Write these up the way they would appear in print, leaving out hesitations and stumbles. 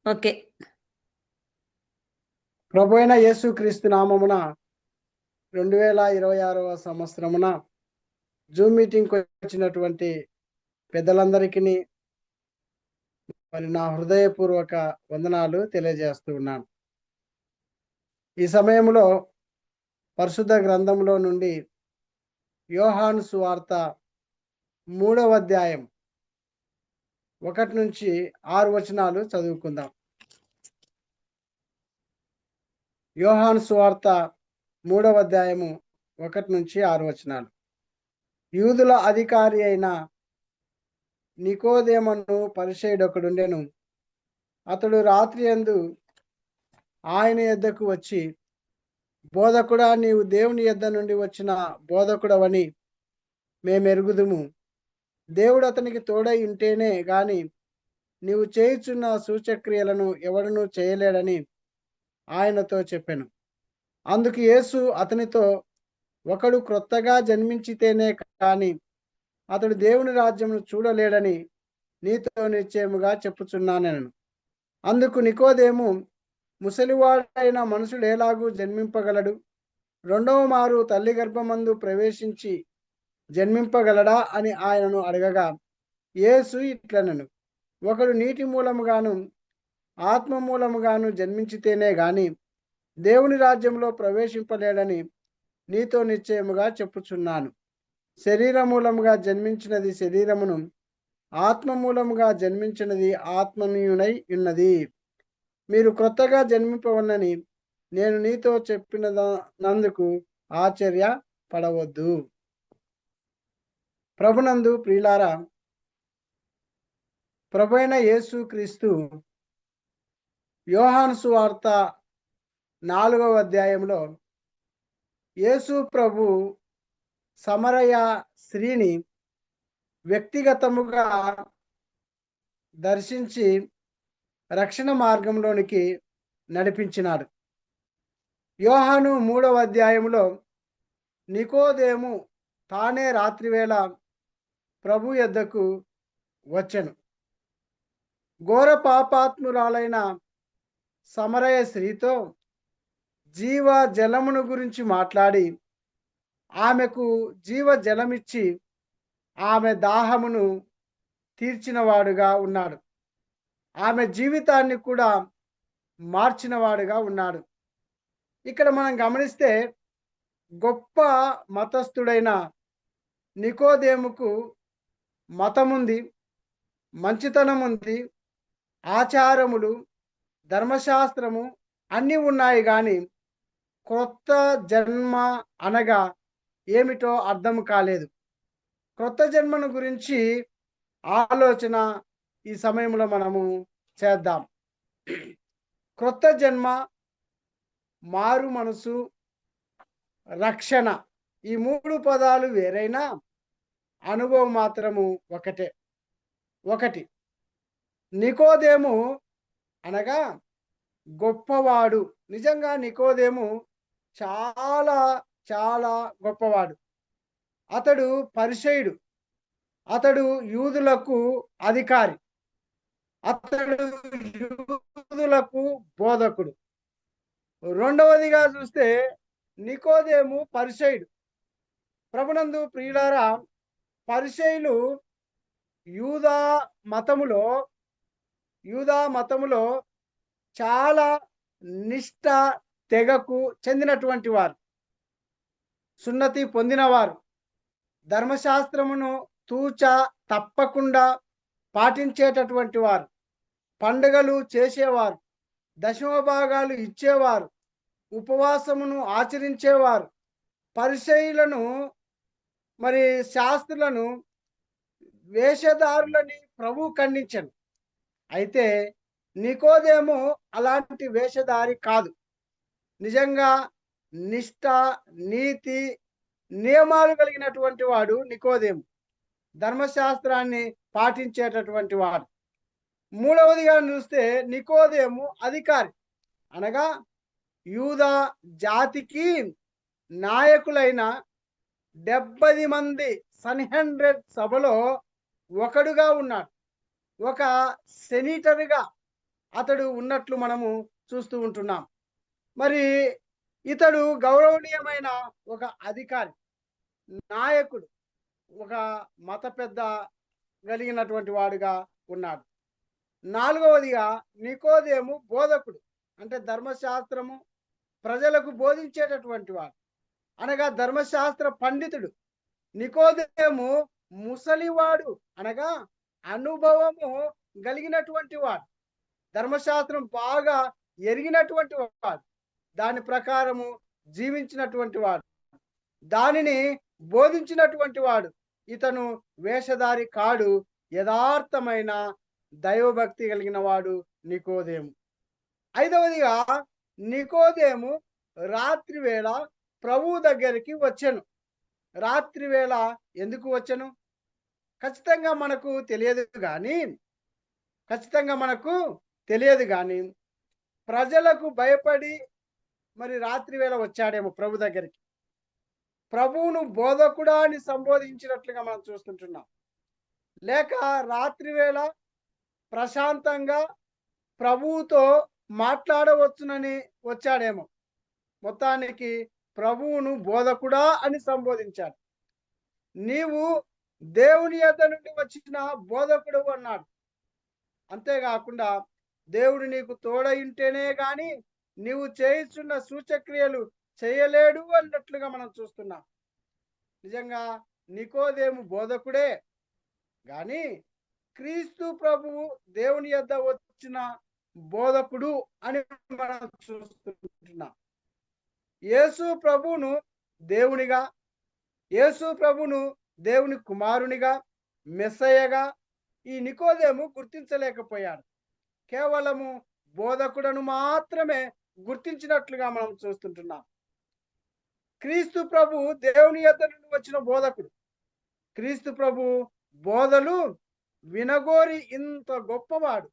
Okay. ప్రభు అయిన యేసుక్రీస్తు నామమున 2026వ సంవత్సరమున జూమ్ మీటింగ్కి వచ్చినటువంటి పెద్దలందరికీ మరి నా హృదయపూర్వక వందనాలు తెలియజేస్తూ ఉన్నాను. ఈ సమయంలో పరిశుద్ధ గ్రంథంలో నుండి యోహాను సువార్త 3వ అధ్యాయం 1 నుంచి 6 వచనాలు చదువుకుందాం. యోహాను సువార్త 3వ అధ్యాయము 1 నుంచి 6 వచనాలు. యూదుల అధికారి అయిన నికోదేమను పరిసయ్యుడొకడుండెను. అతడు రాత్రియందు ఆయన యొద్దకు వచ్చి, బోధకుడా, నీవు దేవుని యొద్ద నుండి వచ్చిన బోధకుడవని మేమెరుగుదుము. దేవుడు అతనికి తోడై ఉంటేనే గాని నీవు చేయుచున్న సూచక్రియలను ఎవడునూ చేయలేడని ఆయనతో చెప్పెను. అందుకు యేసు అతనితో, ఒకడు క్రొత్తగా జన్మించితేనే కాని అతడు దేవుని రాజ్యమును చూడలేడని నీతో నిశ్చయముగా చెప్పుచున్నానెను. అందుకు నికోదేము, ముసలివాడైన మనుషుడు ఎలాగూ జన్మింపగలడు? రెండవ మారు తల్లి గర్భమందు ప్రవేశించి జన్మింపగలడా అని ఆయనను అడగగా, యేసు ఇట్లనెను, ఒకడు నీటి మూలముగాను ఆత్మ మూలముగాను జన్మించితేనే గాని దేవుని రాజ్యంలో ప్రవేశింపలేడని నీతో నిశ్చయముగా చెప్పుచున్నాను. శరీర మూలముగా జన్మించినది శరీరమును, ఆత్మ మూలముగా జన్మించినది ఆత్మనీయునై ఉన్నది. మీరు క్రొత్తగా జన్మింపవన్నని నేను నీతో చెప్పినందుకు ఆశ్చర్య పడవద్దు. ప్రభునందు ప్రియులారా, ప్రభువైన యేసుక్రీస్తు యోహాను సువార్త 4వ అధ్యాయంలో యేసు ప్రభు సమరయ స్త్రీని వ్యక్తిగతముగా దర్శించి రక్షణ మార్గంలోనికి నడిపించినాడు. యోహాను 3వ అధ్యాయంలో నికోదేము తానే రాత్రివేళ ప్రభు యొద్దకు వచ్చెను. ఘోర పాపాత్మురాలైన సమరయ స్త్రీతో జీవ జలమును గురించి మాట్లాడి ఆమెకు జీవ జలమిచ్చి ఆమె దాహమును తీర్చినవాడుగా ఉన్నాడు. ఆమె జీవితాన్ని కూడా మార్చినవాడుగా ఉన్నాడు. ఇక్కడ మనం గమనిస్తే గొప్ప మతస్థుడైన నికోదేముకు మతముంది, మంచితనం ఉంది, ఆచారములు, ధర్మశాస్త్రము అన్నీ ఉన్నాయి. కానీ క్రొత్త జన్మ అనగా ఏమిటో అర్థం కాలేదు. క్రొత్త జన్మను గురించి ఆలోచన ఈ సమయంలో మనము చేద్దాం. క్రొత్త జన్మ, మారు మనసు, రక్షణ, ఈ 3 పదాలు వేరైనా అనుభవం మాత్రము ఒకటే. ఒకటి, నికోదేము అనగా గొప్పవాడు. నిజంగా నికోదేము చాలా చాలా గొప్పవాడు. అతడు పరిసయ్యుడు, అతడు యూదులకు అధికారి, అతడు యూదులకు బోధకుడు. రెండవదిగా చూస్తే నికోదేము పరిసయ్యుడు. ప్రభునందు ప్రియులారా, పరిసయ్యులు యూదా మతములో చాలా నిష్ఠ తెగకు చెందినటువంటి వారు, సున్నతి పొందినవారు, ధర్మశాస్త్రమును తూచా తప్పకుండా పాటించేటటువంటి వారు, పండుగలు చేసేవారు, దశమ భాగాలు ఇచ్చేవారు, ఉపవాసమును ఆచరించేవారు. పరిసయ్యులను మరి శాస్త్రులను వేషధారులని ప్రభు ఖండించను. అయితే నికోదేము అలాంటి వేషధారి కాదు. నిజంగా నిష్ఠ, నీతి, నియమాలు కలిగినటువంటి వాడు నికోదేము, ధర్మశాస్త్రాన్ని పాటించేటటువంటి వాడు. మూడవదిగా చూస్తే నికోదేము అధికారి, అనగా యూదా జాతికి నాయకులైన 70 మంది సన్హెడ్రిన్ సభలో ఒకడుగా ఉన్నాడు. ఒక సెనేటర్గా, అతడు ఉన్నట్లు మనము చూస్తూ ఉంటున్నాం. మరి ఇతడు గౌరవనీయమైన ఒక అధికారి, నాయకుడు, ఒక మత పెద్ద కలిగినటువంటి వాడుగా ఉన్నాడు. నాలుగవదిగా నికోదేము బోధకుడు, అంటే ధర్మశాస్త్రము ప్రజలకు బోధించేటటువంటి వాడు, అనగా ధర్మశాస్త్ర పండితుడు. నికోదేము ముసలివాడు, అనగా అనుభవము కలిగినటువంటి వాడు, ధర్మశాస్త్రం బాగా ఎరిగినటువంటి వాడు, దాని ప్రకారము జీవించినటువంటి వాడు, దానిని బోధించినటువంటి వాడు. ఇతను వేషధారి కాడు, యథార్థమైన దైవభక్తి కలిగిన వాడు నికోదేము. ఐదవదిగా నికోదేము రాత్రి వేళ ప్రభువు దగ్గరికి వచ్చెను. రాత్రి వేళ ఎందుకు వచ్చెను? ఖచ్చితంగా మనకు తెలియదు కానీ ఖచ్చితంగా మనకు తెలియదు కానీ ప్రజలకు భయపడి మరి రాత్రి వేళ వచ్చాడేమో ప్రభు దగ్గరికి. ప్రభువును బోధకుడా అని సంబోధించినట్లుగా మనం చూస్తుంటున్నాం. లేక రాత్రి వేళ ప్రశాంతంగా ప్రభువుతో మాట్లాడవచ్చునని వచ్చాడేమో. మొత్తానికి ప్రభువును బోధకుడా అని సంబోధించాడు. నీవు దేవుని యొద్ద నుండి వచ్చిన బోధకుడు అన్నాడు. అంతేకాకుండా దేవుడు నీకు తోడయింటేనే గాని నీవు చేయుచున్న సూచక్రియలు చేయలేడు అన్నట్లుగా మనం చూస్తున్నాం. నిజంగా నికోదేము బోధకుడే గాని క్రీస్తు ప్రభువు దేవుని యొద్ద వచ్చిన బోధకుడు అని మనం చూస్తున్నాం. యేసు ప్రభువును దేవునిగా, యేసు ప్రభువును దేవుని కుమారునిగా, మెస్సయ్యగా ఈ నికోదేము గుర్తించలేకపోయాడు. కేవలము బోధకుడను మాత్రమే గుర్తించినట్లుగా మనం చూస్తుంటున్నాం. క్రీస్తు ప్రభు దేవుని యొద్ద నుండి వచ్చిన బోధకుడు. క్రీస్తు ప్రభు బోధలు వినగోరి ఇంత గొప్పవాడు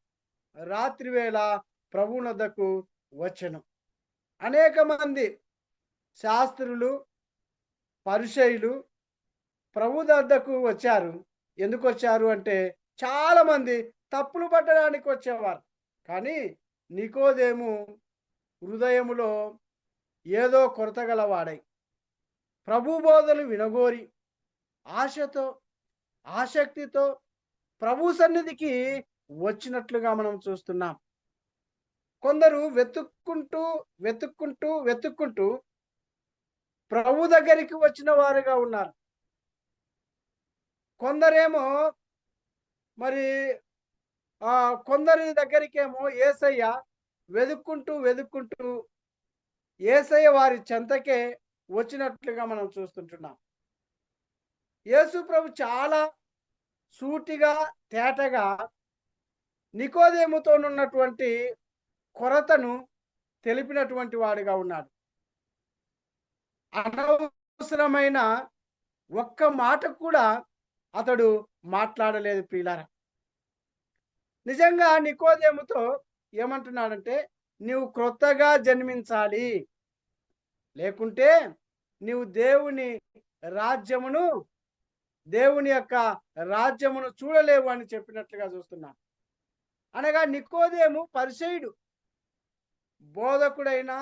రాత్రి వేళ ప్రభువునొద్దకు వచ్చెను. అనేక మంది శాస్త్రులు, పరిసయ్యులు ప్రభు వద్దకు వచ్చారు. ఎందుకు వచ్చారు అంటే చాలా మంది తప్పులు పట్టడానికి వచ్చేవారు. కానీ నికోదేము హృదయములో ఏదో కొరత గలవాడై ప్రభు బోధలు వినగోరి ఆశతో, ఆసక్తితో ప్రభు సన్నిధికి వచ్చినట్లుగా మనం చూస్తున్నాం. కొందరు వెతుక్కుంటూ వెతుక్కుంటూ వెతుక్కుంటూ ప్రభు దగ్గరికి వచ్చిన వారుగా ఉన్నారు. కొందరేమో మరి కొందరి దగ్గరికేమో యేసయ్య వెతుక్కుంటూ వెతుక్కుంటూ యేసయ్య వారి చెంతకే వచ్చినట్లుగా మనం చూస్తుంటున్నాం. యేసు ప్రభు చాలా సూటిగా, తేటగా నికోదేముతోనున్నటువంటి కొరతను తెలిపినటువంటి వాడిగా ఉన్నాడు. అనవసరమైన ఒక్క మాట కూడా అతడు మాట్లాడలేదు ప్రియులారా. నిజంగా నికోదేముతో ఏమంటున్నాడంటే, నీవు క్రొత్తగా జన్మించాలి, లేకుంటే నీవు దేవుని రాజ్యమును, దేవుని యొక్క రాజ్యమును చూడలేవు అని చెప్పినట్లుగా చూస్తున్నాం. అనగా నికోదేము పరిసయ్యుడు, బోధకుడైనా,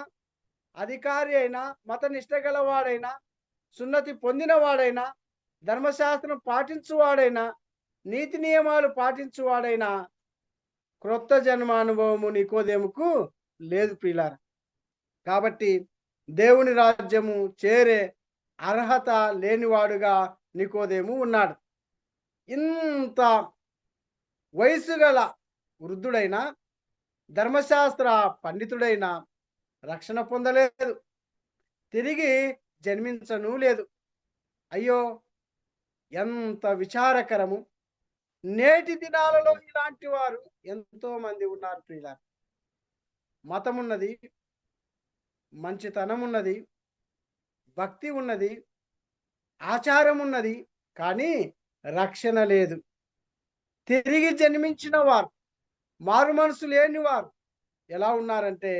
అధికారి అయినా, మత నిష్ట గలవాడైనా, సున్నతి పొందినవాడైనా, ధర్మశాస్త్రం పాటించువాడైనా, నీతి నియమాలు పాటించువాడైనా క్రొత్త జన్మానుభవము నికోదేముకు లేదు ప్రియులారా. కాబట్టి దేవుని రాజ్యము చేరే అర్హత లేనివాడుగా నికోదేము ఉన్నాడు. ఇంత వయసు గల వృద్ధుడైన, ధర్మశాస్త్ర పండితుడైన రక్షణ పొందలేదు, తిరిగి జన్మించను లేదు. అయ్యో, ఎంత విచారకరము! నేటి దినాలలో ఇలాంటి వారు ఎంతో మంది ఉన్నారు ప్రియులారా. మతమున్నది, మంచితనం ఉన్నది, భక్తి ఉన్నది, ఆచారం ఉన్నది, కానీ రక్షణ లేదు. తిరిగి జన్మించిన వారు, మారు మనసు లేని వారు ఎలా ఉన్నారంటే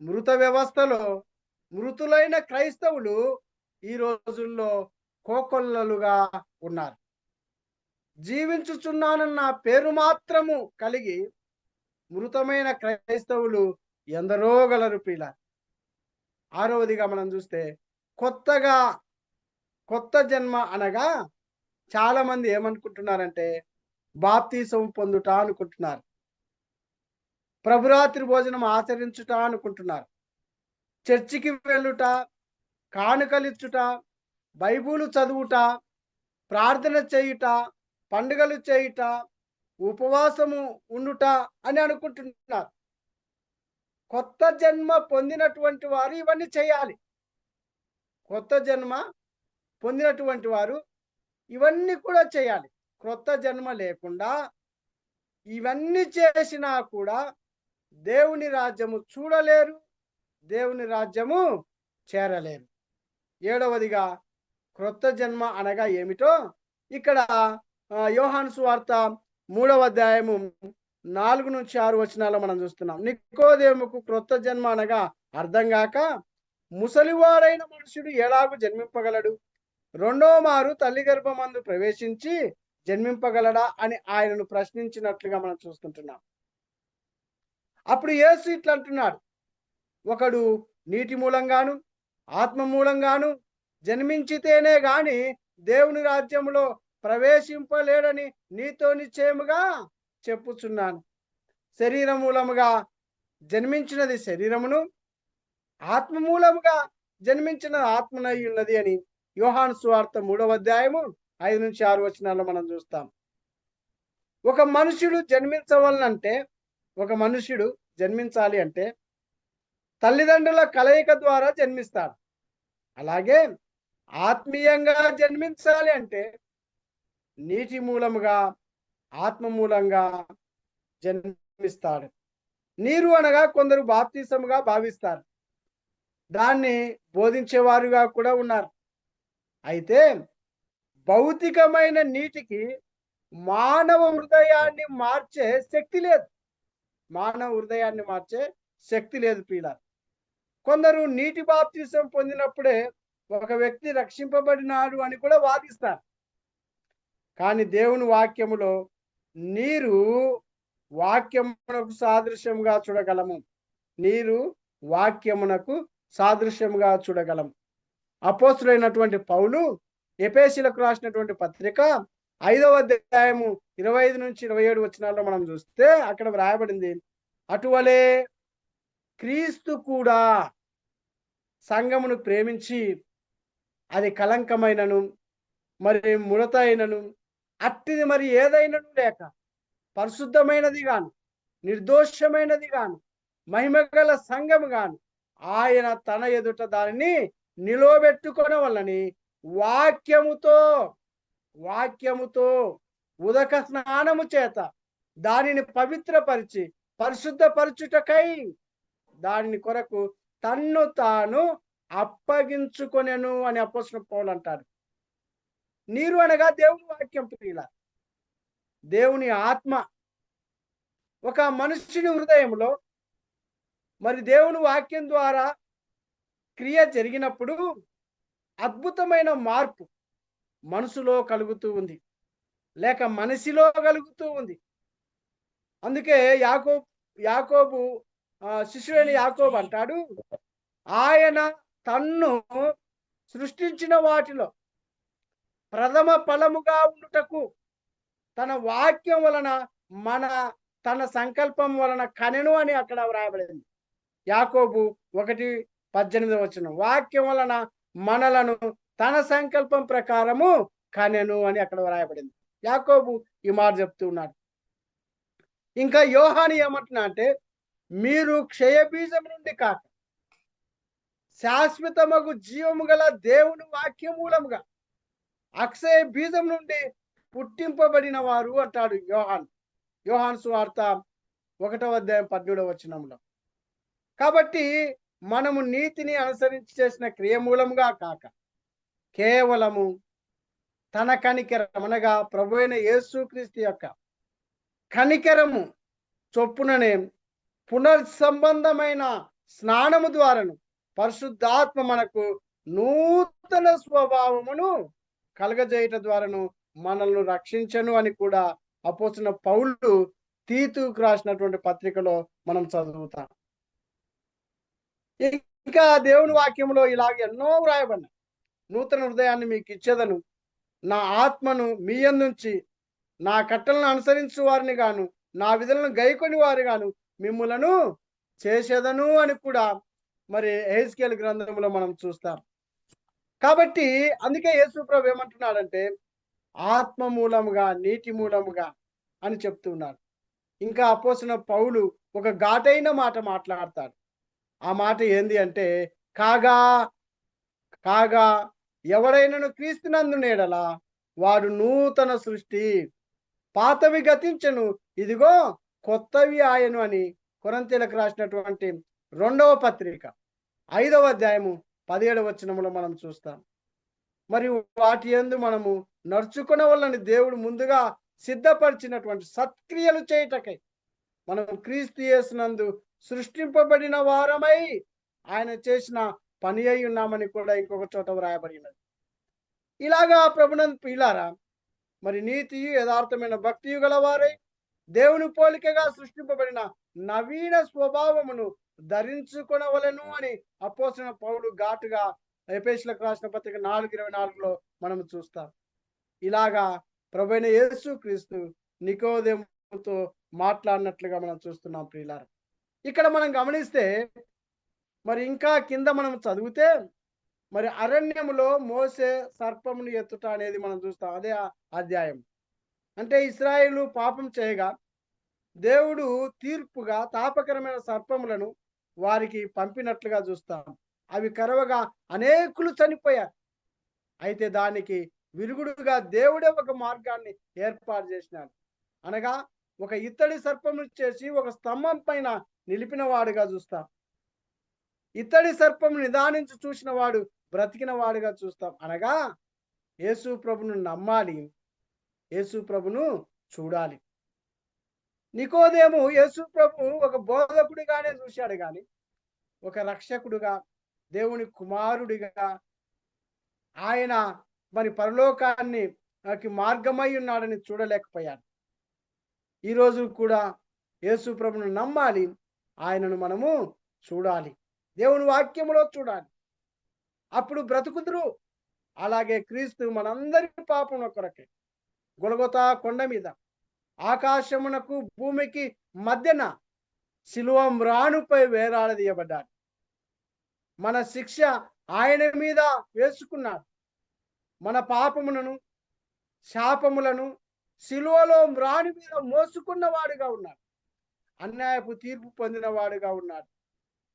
మృత వ్యవస్థలో మృతులైన క్రైస్తవులు ఈ రోజుల్లో కోకొల్లలుగా ఉన్నారు. జీవించుచున్నానన్న పేరు మాత్రము కలిగి మృతమైన క్రైస్తవులు ఎందరో గలరు ప్రియుల. ఆరవదిగా మనం చూస్తే కొత్తగా కొత్త జన్మ అనగా చాలా మంది ఏమనుకుంటున్నారంటే బాప్తీసం పొందుట అనుకుంటున్నారు, ప్రభురాత్రి భోజనం ఆచరించుట అనుకుంటున్నారు, చర్చికి వెళ్ళుట, కానుకలిచ్చుట, బైబులు చదువుట, ప్రార్థన చేయుట, పండుగలు చేయుట, ఉపవాసము ఉండుట అని అనుకుంటున్నారు. కొత్త జన్మ పొందినటువంటి వారు ఇవన్నీ చేయాలి. కొత్త జన్మ పొందినటువంటి వారు ఇవన్నీ కూడా చేయాలి. క్రొత్త జన్మ లేకుండా ఇవన్నీ చేసినా కూడా దేవుని రాజ్యము చూడలేరు, దేవుని రాజ్యము చేరలేరు. ఏడవదిగా క్రొత్త జన్మ అనగా ఏమిటో ఇక్కడ యోహాను సువార్త 3వ అధ్యాయము 4 నుంచి 6 వచనాల్లో మనం చూస్తున్నాం. నికోదేముకు క్రొత్త జన్మ అనగా అర్థం కాక, ముసలివాడైన మనుషుడు ఎలాగూ జన్మింపగలడు, రెండో మారు తల్లి గర్భమందు ప్రవేశించి జన్మింపగలడా అని ఆయనను ప్రశ్నించినట్లుగా మనం చూస్తుంటున్నాం. అప్పుడు యేసు ఇట్లా అంటున్నాడు, ఒకడు నీటి మూలంగాను ఆత్మ మూలంగాను జన్మించితేనే గాని దేవుని రాజ్యములో ప్రవేశింపలేడని నీతో నిశ్చయముగా చెప్పుచున్నాను. శరీరం మూలముగా జన్మించినది శరీరమును, ఆత్మ మూలముగా జన్మించిన ఆత్మనై ఉన్నది అని యోహాను సువార్త 3వ అధ్యాయము 5 నుంచి 6 వచనాల్లో మనం చూస్తాం. ఒక మనుషుడు జన్మించవలనంటే, ఒక మనుషుడు జన్మించాలి అంటే తల్లిదండ్రుల కలయిక ద్వారా జన్మిస్తాడు. అలాగే ఆత్మీయంగా జన్మించాలి అంటే నీటి మూలముగా ఆత్మ మూలంగా జన్మిస్తాడు. నీరు అనగా కొందరు బాప్తిసముగా భావిస్తారు, దాన్ని బోధించేవారుగా కూడా ఉన్నారు. అయితే భౌతికమైన నీటికి మానవ హృదయాన్ని మార్చే శక్తి లేదు. మానవ హృదయాన్ని మార్చే శక్తి లేదు ప్రియుల. కొందరు నీటి బాప్తిసం పొందినప్పుడే ఒక వ్యక్తి రక్షింపబడినాడు అని కూడా వాదిస్తారు. కానీ దేవుని వాక్యములో నీరు వాక్యమునకు సాదృశ్యంగా చూడగలము. నీరు వాక్యమునకు సాదృశ్యంగా చూడగలము. అపోస్తులైనటువంటి పౌలు ఎఫెసీయులకు రాసినటువంటి పత్రిక 5వ అధ్యాయము 25 నుంచి 27 వచనాల్లో మనం చూస్తే అక్కడ వ్రాయబడింది, అటువలే క్రీస్తు కూడా సంఘమును ప్రేమించి అది కలంకమైనను మరి ముడత అయినను అట్టిది మరి ఏదైనను లేక పరిశుద్ధమైనది గాను నిర్దోషమైనది గాను మహిమగల సంఘము గాను ఆయన తన ఎదుట దానిని నిలవబెట్టుకొనవలెనని వాక్యముతో ఉదక స్నానము చేత దానిని పవిత్రపరిచి పరిశుద్ధపరచుటకై దానిని కొరకు తన్ను తాను అప్పగించుకొనెను అని అపోస్తలుడు పౌలు అంటారు. నీరు అనగా దేవుని వాక్యం ప్రియుల. దేవుని ఆత్మ ఒక మనుష్యుని హృదయంలో మరి దేవుని వాక్యం ద్వారా క్రియ జరిగినప్పుడు అద్భుతమైన మార్పు మనసులో కలుగుతూ ఉంది, లేక మనిషిలో కలుగుతూ ఉంది. అందుకే యాకోబు శిష్యుడైన యాకోబు అంటాడు, ఆయన తన్ను సృష్టించిన వాటిలో ప్రథమ ఫలముగా ఉండుటకు తన వాక్యం వలన తన సంకల్పం వలన కనెను అని అక్కడ వ్రాయబడింది. యాకోబు 1:18 వచనం, వాక్యం వలన మనలను తన సంకల్పం ప్రకారము కనెను అని అక్కడ వ్రాయబడింది. యాకోబు ఈ మాట చెప్తున్నాడు. ఇంకా యోహాను ఏమంటున్నా అంటే, మీరు క్షయబీజం నుండి కాక శాశ్వతమగు జీవము గల దేవుని వాక్యం మూలముగా అక్షయ బీజం నుండి పుట్టింపబడిన వారు అంటాడు యోహాను సువార్త 1వ అధ్యాయం 17వ వచనంలో. కాబట్టి మనము నీతిని అనుసరించి చేసిన క్రియ మూలముగా కాక కేవలము తన కనికరం అనగా ప్రభువైన యేసుక్రీస్తు యొక్క కనికరము చొప్పుననే పునర్సంబంధమైన స్నానము ద్వారాను పరిశుద్ధాత్మ మనకు నూతన స్వభావమును కలగజేయట ద్వారాను మనల్ని రక్షించను అని కూడా అపోస్తలుడైన పౌలు తీతుకు రాసినటువంటి పత్రికలో మనం చదువుతాం. ఇంకా దేవుని వాక్యంలో ఇలాగ ఎన్నో వ్రాయబడినాయి. నూతన హృదయాన్ని మీకు ఇచ్చేదను, నా ఆత్మను మీ యందుంచి నా కట్టలను అనుసరించు వారిని గాను, నా విధులను గైకొని వారి గాను మిమ్ములను చేసేదను అని కూడా మరి యెహెజ్కేలు గ్రంథంలో మనం చూస్తాం. కాబట్టి అందుకే యేసు ప్రభు ఏమంటున్నాడంటే ఆత్మ మూలముగా, నీటి మూలముగా అని చెప్తున్నాడు. ఇంకా అపోస్తలుడైన పౌలు ఒక ఘాటైన మాట మాట్లాడతాడు. ఆ మాట ఏంది అంటే, కాగా కాగా ఎవడైనను క్రీస్తునందున్న యెడల వాడు నూతన సృష్టి, పాతవి గతించెను, ఇదిగో కొత్తవి ఆయను అని కొరింథీయులకు రాసినటువంటి 2వ పత్రిక 5వ అధ్యాయము 17వ వచనములో మనం చూస్తాం. మరియు వాటి యందు మనము నడుచుకొనవలెనని దేవుడు ముందుగా సిద్ధపరిచినటువంటి సత్క్రియలు చేయుటకై మనం క్రీస్తు యేసునందు సృష్టింపబడిన వారమై ఆయన చేసిన పని అయి ఉన్నామని కూడా ఇంకొక చోట వ్రాయబడినది. ఇలాగా ప్రభునందు ప్రియులారా, మరి నీతియు యథార్థమైన భక్తియు గలవారై దేవుని పోలికగా సృష్టింపబడిన నవీన స్వభావమును ధరించుకొనవలెను అని అపోస్తలుడైన పౌలు ఘాటుగా ఎఫెసీయులకు రాసిన పత్రిక 4:24లో మనం చూస్తాం. ఇలాగా ప్రభువైన యేసు క్రీస్తు నికోదేముతో మాట్లాడినట్లుగా మనం చూస్తున్నాం ప్రియులారా. ఇక్కడ మనం గమనిస్తే మరి ఇంకా కింద మనం చదివితే మరి అరణ్యములో మోసే సర్పమును ఎత్తుట అనేది మనం చూస్తాం. అదే అధ్యాయం. అంటే ఇశ్రాయేలు పాపం చేయగా దేవుడు తీర్పుగా తాపకరమైన సర్పములను వారికి పంపినట్లుగా చూస్తాం. అవి కరవగా అనేకులు చనిపోయారు. అయితే దానికి విరుగుడుగా దేవుడే ఒక మార్గాన్ని ఏర్పాటు చేసినాడు. అనగా ఒక ఇత్తడి సర్పమును చేసి ఒక స్తంభం పైన నిలిపిన వాడుగా చూస్తాం. ఇత్తడి సర్పం నిదానించి చూసిన వాడు బ్రతికిన వాడుగా చూస్తాం. అనగా యేసు ప్రభును నమ్మాలి, యేసు ప్రభును చూడాలి. నికోదేము యేసు ప్రభు ఒక బోధకుడిగానే చూశాడు కానీ ఒక రక్షకుడుగా, దేవుని కుమారుడిగా, ఆయన మరి పరలోకాన్ని మార్గమై ఉన్నాడని చూడలేకపోయాడు. ఈరోజు కూడా యేసు ప్రభును నమ్మాలి, ఆయనను మనము చూడాలి, దేవుని వాక్యములో చూడాలి. అప్పుడు బ్రతుకుదురు. అలాగే క్రీస్తు మనందరి పాపముల కొరకే గొలగొతా కొండ మీద ఆకాశమునకు భూమికి మధ్యన శిలువ మ్రాణుపై వేలాడదీయబడ్డాడు. మన శిక్ష ఆయన మీద వేసుకున్నాడు. మన పాపములను, శాపములను శిలువలో మ్రాణి మీద మోసుకున్న వాడుగా ఉన్నాడు. అన్యాయపు తీర్పు పొందిన వాడుగా ఉన్నాడు.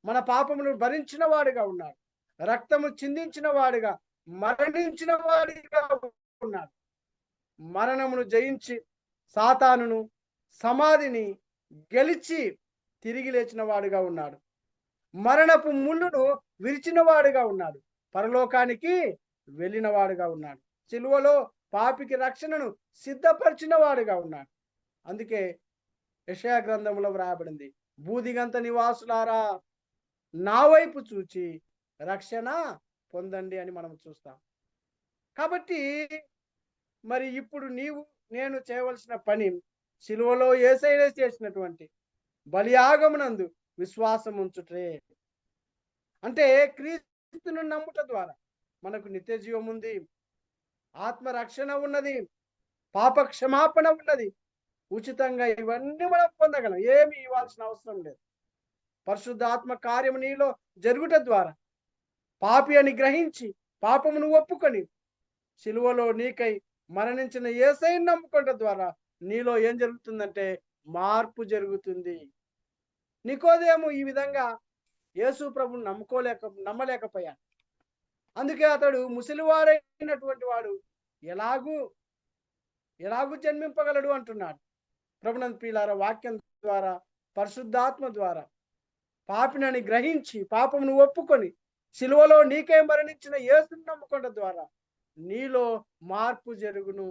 మన పాపములను భరించిన వాడుగా ఉన్నాడు. రక్తము చిందించిన వాడుగా, మరణించిన వాడిగా ఉన్నాడు. మరణమును జయించి సాతానును, సమాధిని గెలిచి తిరిగి లేచిన వాడుగా ఉన్నాడు. మరణపు ముళ్ళును విరిచిన వాడుగా ఉన్నాడు. పరలోకానికి వెళ్ళిన వాడుగా ఉన్నాడు. సిలువలో పాపికి రక్షణను సిద్ధపరిచిన వాడుగా ఉన్నాడు. అందుకే యెషయా గ్రంథంలో వ్రాయబడింది, బూదిగంత నివాసులారా నా వైపు చూచి రక్షణ పొందండి అని మనం చూస్తాం. కాబట్టి మరి ఇప్పుడు నేను చేయవలసిన పని సిలువలో యేసయ్య చేసినటువంటి బలియాగమునందు విశ్వాసం ఉంచుటే. అంటే క్రీస్తును నమ్ముట ద్వారా మనకు నిత్య జీవం ఉంది, ఆత్మరక్షణ ఉన్నది, పాప క్షమాపణ ఉన్నది. ఉచితంగా ఇవన్నీ మనం పొందగలం. ఏమి ఇవ్వాల్సిన అవసరం లేదు. పరిశుద్ధాత్మ కార్యము నీలో జరుగుట ద్వారా పాపి అని గ్రహించి పాపమును ఒప్పుకొని సిలువలో నీకై మరణించిన యేసయ్యను నమ్ముకోవట ద్వారా నీలో ఏం జరుగుతుందంటే మార్పు జరుగుతుంది. నికోదేము ఈ విధంగా యేసు ప్రభువును నమ్మలేకపోయాడు. అందుకే అతడు ముసలివాడైనటువంటి వాడు ఎలాగూ జన్మింపగలడు అంటున్నాడు. ప్రభునందు ప్రియులారా, వాక్యం ద్వారా, పరిశుద్ధాత్మ ద్వారా పాపినని గ్రహించి పాపమును ఒప్పుకొని సిలువలో నీకే మరణించిన యేసును నమ్ముకోవడం ద్వారా నీలో మార్పు జరుగును.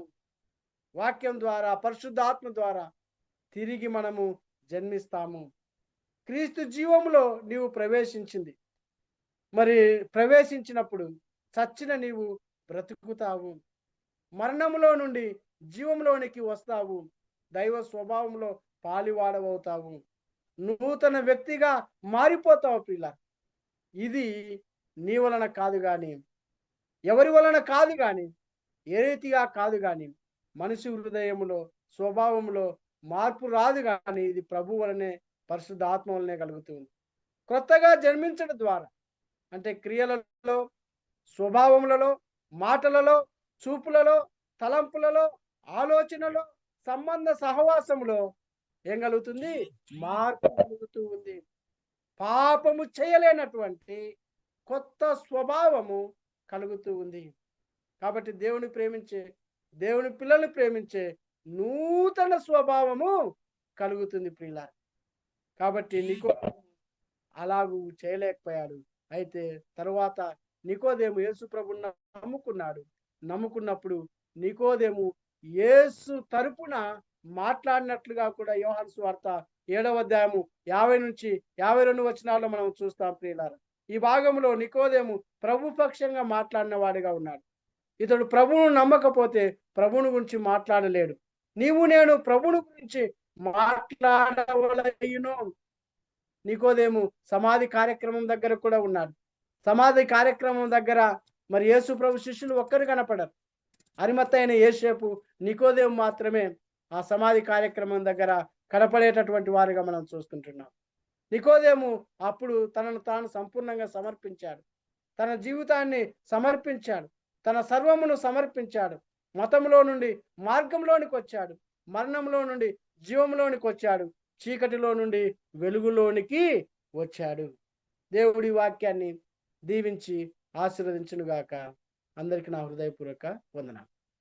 వాక్యం ద్వారా, పరిశుద్ధాత్మ ద్వారా తిరిగి మనము జన్మిస్తాము. క్రీస్తు జీవములో నీవు ప్రవేశించింది. మరి ప్రవేశించినప్పుడు చచ్చిన నీవు బ్రతుకుతావు. మరణములో నుండి జీవంలోనికి వస్తావు. దైవ స్వభావంలో పాలివాడవవుతావు. నూతన వ్యక్తిగా మారిపోతావు పిల్ల. ఇది నీ వలన కాదు గాని, ఎవరి వలన కాదు గాని, ఏ రీతిగా కాదు గాని, మనిషి హృదయములో, స్వభావంలో మార్పు రాదు గాని, ఇది ప్రభు వలనే, పరిశుద్ధాత్మ వలనే కలుగుతుంది. క్రొత్తగా జన్మించడం ద్వారా అంటే క్రియలలో, స్వభావములలో, మాటలలో, చూపులలో, తలంపులలో, ఆలోచనలో, సంబంధ సహవాసములో ఏం కలుగుతుంది? మార్పు కలుగుతూ ఉంది. పాపము చేయలేనటువంటి కొత్త స్వభావము కలుగుతూ ఉంది. కాబట్టి దేవుని పిల్లల్ని ప్రేమించే నూతన స్వభావము కలుగుతుంది ప్రియులారా. కాబట్టి నికోదేము అలాగూ చేయలేకపోయాడు. అయితే తరువాత నికోదేము యేసు ప్రభువుని నమ్ముకున్నాడు. నమ్ముకున్నప్పుడు నికోదేము యేసు తరపున మాట్లాడినట్లుగా కూడా యోహాను సువార్త 7వ అధ్యాయము 50 నుంచి 52 వచనాల్లో మనం చూస్తాం ప్రియులారా. ఈ భాగంలో నికోదేము ప్రభు పక్షంగా మాట్లాడిన వాడిగా ఉన్నాడు. ఇతడు ప్రభువును నమ్మకపోతే ప్రభువుని గురించి మాట్లాడలేడు. నీవు నేను ప్రభువుని గురించి మాట్లాడవలయును. నికోదేము సమాధి కార్యక్రమం దగ్గర కూడా ఉన్నాడు. సమాధి కార్యక్రమం దగ్గర మరి యేసు ప్రభు శిష్యులు ఒక్కరు కనపడరు. అరిమత్తయిన యేసేపు, నికోదేము మాత్రమే ఆ సమాధి కార్యక్రమం దగ్గర కనపడేటటువంటి వారిగా మనం చూస్తుంటున్నాం. నికోదేము అప్పుడు తనను తాను సంపూర్ణంగా సమర్పించాడు. తన జీవితాన్ని సమర్పించాడు. తన సర్వమును సమర్పించాడు. మతంలో నుండి మార్గంలోనికి వచ్చాడు. మరణంలో నుండి జీవంలోనికి వచ్చాడు. చీకటిలో నుండి వెలుగులోనికి వచ్చాడు. దేవుడి వాక్యాన్ని దీవించి ఆశీర్వదించునుగాక. అందరికీ నా హృదయపూర్వక వందనాలు.